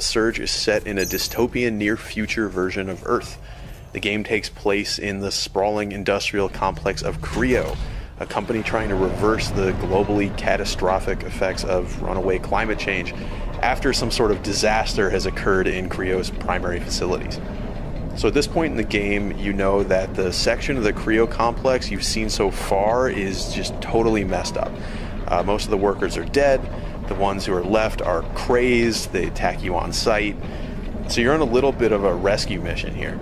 The Surge is set in a dystopian near-future version of Earth. The game takes place in the sprawling industrial complex of Creo, a company trying to reverse the globally catastrophic effects of runaway climate change after some sort of disaster has occurred in Creo's primary facilities. So at this point in the game, you know that the section of the Creo complex you've seen so far is just totally messed up. Most of the workers are dead. The ones who are left are crazed. They attack you on sight. So you're on a little bit of a rescue mission here.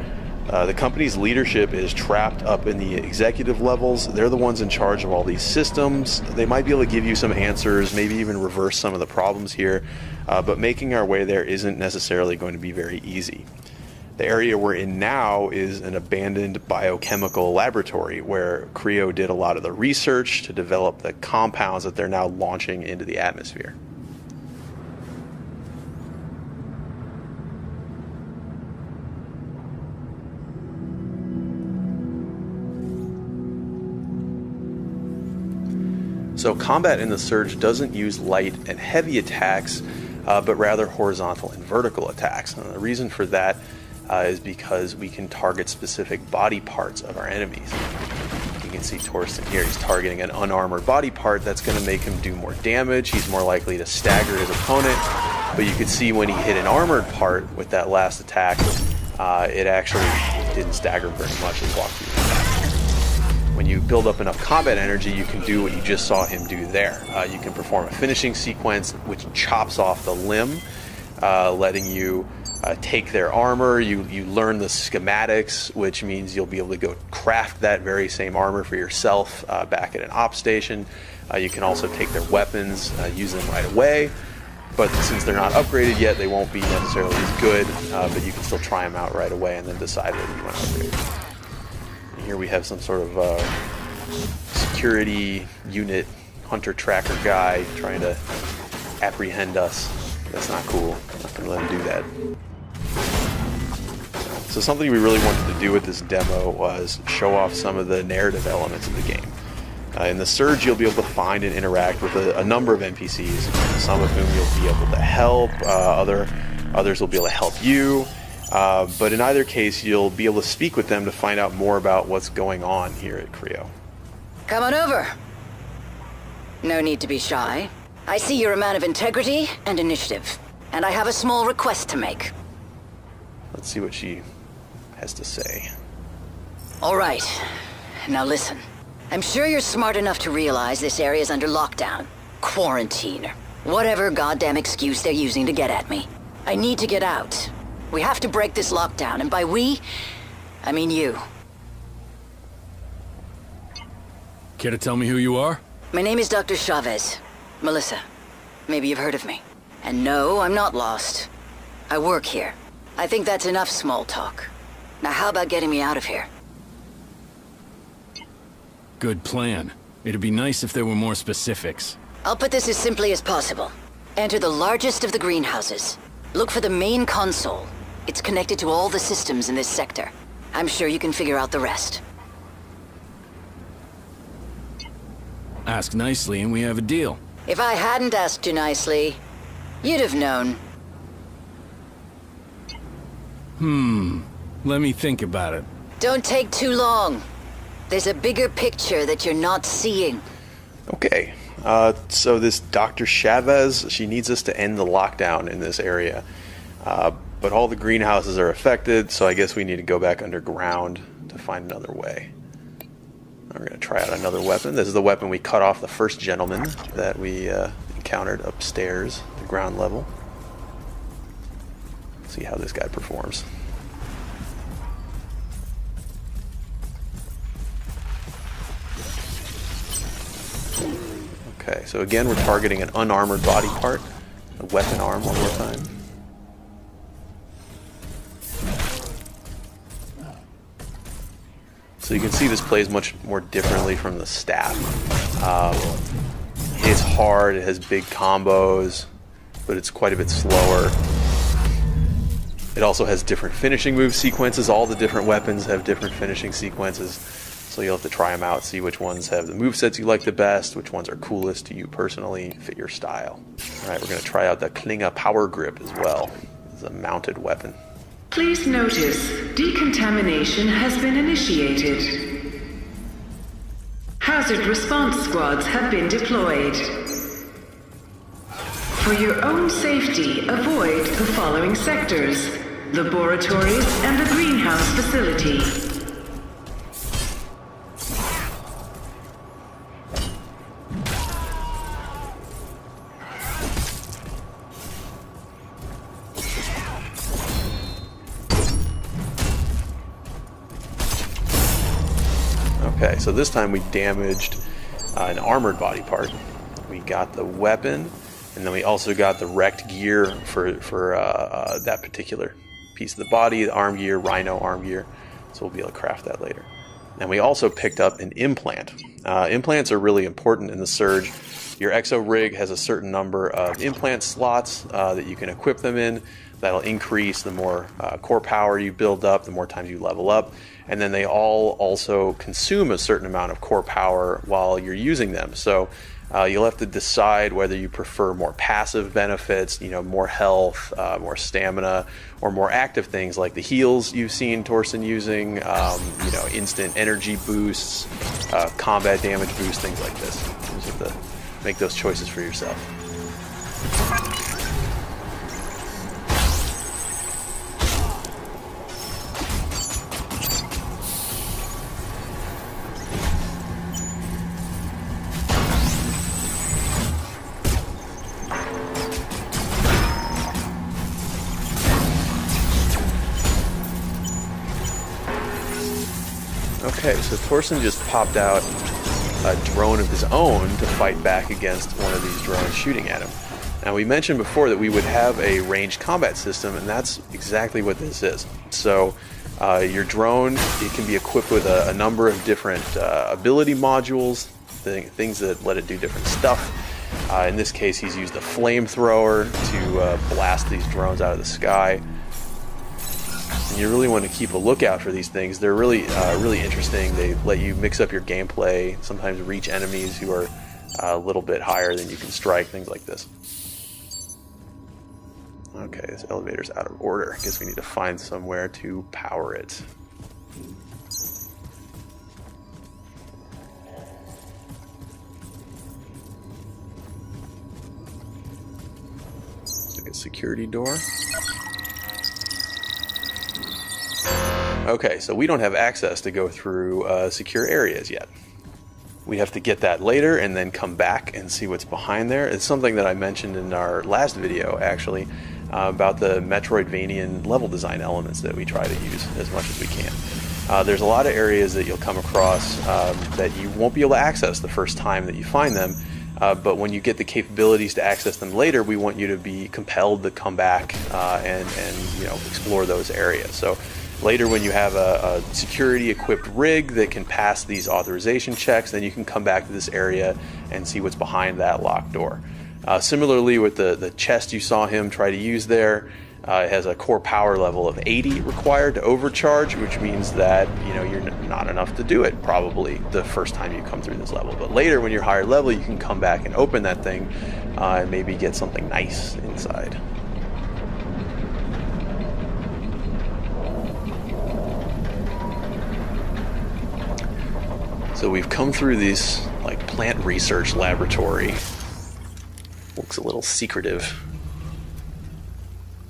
The company's leadership is trapped up in the executive levels. They're the ones in charge of all these systems. They might be able to give you some answers, maybe even reverse some of the problems here, but making our way there isn't necessarily going to be very easy. The area we're in now is an abandoned biochemical laboratory where Creo did a lot of the research to develop the compounds that they're now launching into the atmosphere. So combat in the Surge doesn't use light and heavy attacks, but rather horizontal and vertical attacks. And the reason for that is because we can target specific body parts of our enemies. You can see Torsten here, he's targeting an unarmored body part that's going to make him do more damage. He's more likely to stagger his opponent, but you could see when he hit an armored part with that last attack, it actually didn't stagger very much and walked through the back. When you build up enough combat energy, you can do what you just saw him do there. You can perform a finishing sequence which chops off the limb, letting you take their armor. You learn the schematics, which means you'll be able to go craft that very same armor for yourself back at an op station. You can also take their weapons, use them right away, but since they're not upgraded yet, they won't be necessarily as good, but you can still try them out right away and then decide whether you want to upgrade. And here we have some sort of security unit hunter tracker guy trying to apprehend us. That's not cool. I'm not going to let him do that. So something we really wanted to do with this demo was show off some of the narrative elements of the game. In the Surge, you'll be able to find and interact with a number of NPCs, some of whom you'll be able to help, others will be able to help you, but in either case, you'll be able to speak with them to find out more about what's going on here at Creo. Come on over. No need to be shy. I see you're a man of integrity and initiative, and I have a small request to make. Let's see what she has to say. All right. Now listen. I'm sure you're smart enough to realize this area's under lockdown, quarantine, or whatever goddamn excuse they're using to get at me. I need to get out. We have to break this lockdown, and by we, I mean you. Care to tell me who you are? My name is Dr. Chavez. Melissa. Maybe you've heard of me. And no, I'm not lost. I work here. I think that's enough small talk. Now how about getting me out of here? Good plan. It'd be nice if there were more specifics. I'll put this as simply as possible. Enter the largest of the greenhouses. Look for the main console. It's connected to all the systems in this sector. I'm sure you can figure out the rest. Ask nicely and we have a deal. If I hadn't asked you nicely, you'd have known. Let me think about it. Don't take too long. There's a bigger picture that you're not seeing. Okay, so this Dr. Chavez, she needs us to end the lockdown in this area. But all the greenhouses are affected, so I guess we need to go back underground to find another way. We're going to try out another weapon. This is the weapon we cut off the first gentleman that we encountered upstairs, the ground level. Let's see how this guy performs. Okay, so again we're targeting an unarmored body part. A weapon arm one more time. So you can see this plays much more differently from the staff. It's hard, it has big combos, but it's quite a bit slower. It also has different finishing move sequences. All the different weapons have different finishing sequences. So you'll have to try them out, see which ones have the movesets you like the best, which ones are coolest to you personally, fit your style. Alright, we're going to try out the Klinga Power Grip as well. It's a mounted weapon. Please notice, decontamination has been initiated. Hazard response squads have been deployed. For your own safety, avoid the following sectors: laboratories and the greenhouse facility. Okay, so this time we damaged an armored body part. We got the weapon, and then we also got the wrecked gear for that particular piece of the body, the arm gear, rhino arm gear. So we'll be able to craft that later. And we also picked up an implant. Implants are really important in the Surge. Your exo rig has a certain number of implant slots that you can equip them in. That'll increase the more core power you build up, the more times you level up. And then they all also consume a certain amount of core power while you're using them. So you'll have to decide whether you prefer more passive benefits, more health, more stamina, or more active things like the heals you've seen Torsten using, instant energy boosts, combat damage boosts, things like this. You just have to make those choices for yourself. Okay, so Torsten just popped out a drone of his own to fight back against one of these drones shooting at him. Now, we mentioned before that we would have a ranged combat system, and that's exactly what this is. So your drone, it can be equipped with a number of different ability modules, things that let it do different stuff. In this case, he's used a flamethrower to blast these drones out of the sky. And you really want to keep a lookout for these things. They're really interesting. They let you mix up your gameplay, sometimes reach enemies who are a little bit higher than you can strike, things like this. Okay, this elevator's out of order. I guess we need to find somewhere to power it. Like a security door. Okay, so we don't have access to go through secure areas yet. We have to get that later and then come back and see what's behind there. It's something that I mentioned in our last video, actually, about the Metroidvanian level design elements that we try to use as much as we can. There's a lot of areas that you'll come across that you won't be able to access the first time that you find them, but when you get the capabilities to access them later, we want you to be compelled to come back and explore those areas. So later, when you have a security-equipped rig that can pass these authorization checks, then you can come back to this area and see what's behind that locked door. Similarly, with the chest you saw him try to use there, it has a core power level of 80 required to overcharge, which means that you're not enough to do it probably the first time you come through this level. But later, when you're higher level, you can come back and open that thing and maybe get something nice inside. So we've come through this plant research laboratory. Looks a little secretive.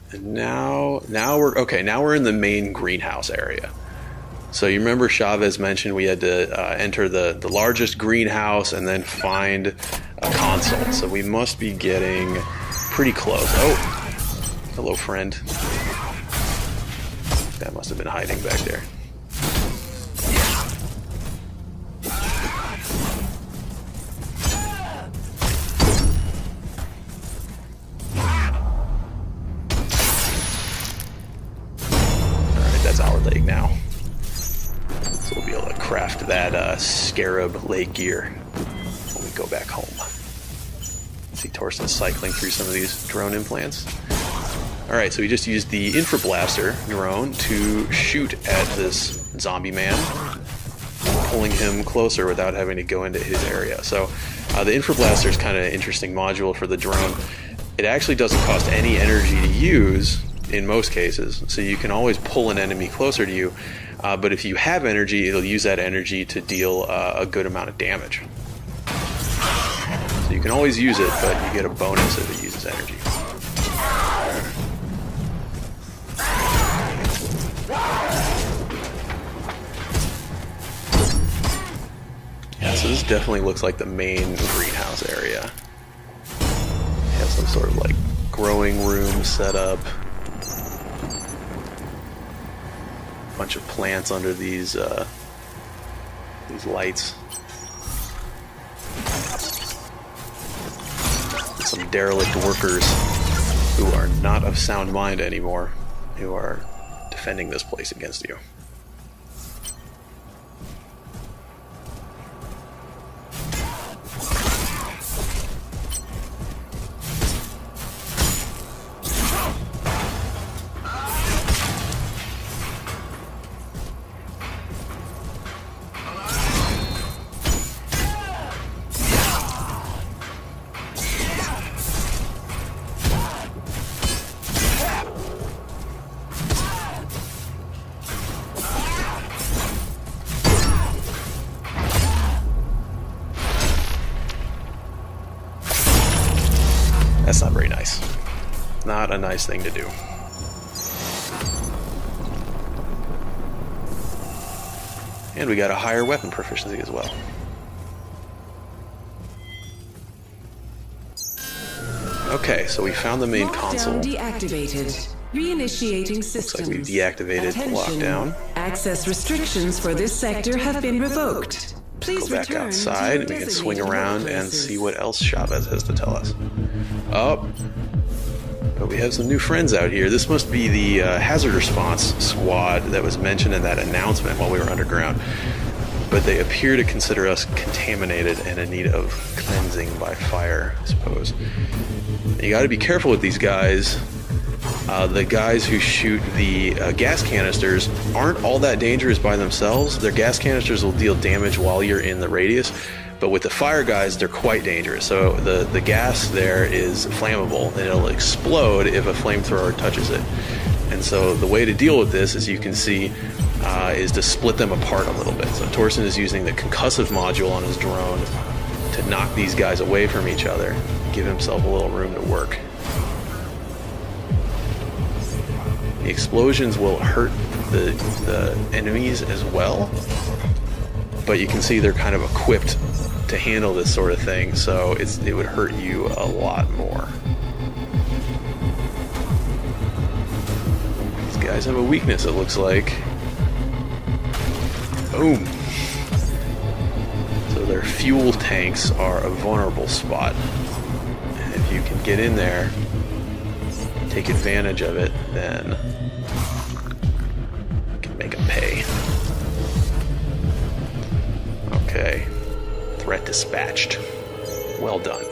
And now we're in the main greenhouse area. So you remember Chavez mentioned we had to enter the largest greenhouse and then find a console. So we must be getting pretty close. Oh, hello, friend. That must have been hiding back there. Now, so we'll be able to craft that scarab leg gear when we go back home. See Torsten cycling through some of these drone implants. Alright, so we just used the infrablaster drone to shoot at this zombie man, pulling him closer without having to go into his area. So the infrablaster is kind of an interesting module for the drone. It actually doesn't cost any energy to use, in most cases, so you can always pull an enemy closer to you, but if you have energy, it'll use that energy to deal a good amount of damage. So you can always use it, but you get a bonus if it uses energy. Yeah, so this definitely looks like the main greenhouse area. Have some sort of like growing room set up. Bunch of plants under these lights. Some derelict workers who are not of sound mind anymore, who are defending this place against you. That's not very nice. Not a nice thing to do. And we got a higher weapon proficiency as well. Okay, so we found the main console. Deactivated. Reinitiating Looks systems. like we've deactivated lockdown. Access restrictions for this sector have been revoked. Please Go back return outside, to we can swing around and workplaces. see what else Chavez has to tell us. Oh, but we have some new friends out here. This must be the hazard response squad that was mentioned in that announcement while we were underground. But they appear to consider us contaminated and in need of cleansing by fire, I suppose. You got to be careful with these guys. The guys who shoot the gas canisters aren't all that dangerous by themselves. Their gas canisters will deal damage while you're in the radius, but with the fire guys, they're quite dangerous. So the gas there is flammable, and it'll explode if a flamethrower touches it. And so the way to deal with this, as you can see, is to split them apart a little bit. So Torsen is using the concussive module on his drone to knock these guys away from each other, give himself a little room to work. The explosions will hurt the enemies as well, but you can see they're kind of equipped to handle this sort of thing, so it would hurt you a lot more. These guys have a weakness, it looks like. Boom. So their fuel tanks are a vulnerable spot, and if you can get in there, take advantage of it, then you can make them pay. Okay. Threat dispatched. Well done.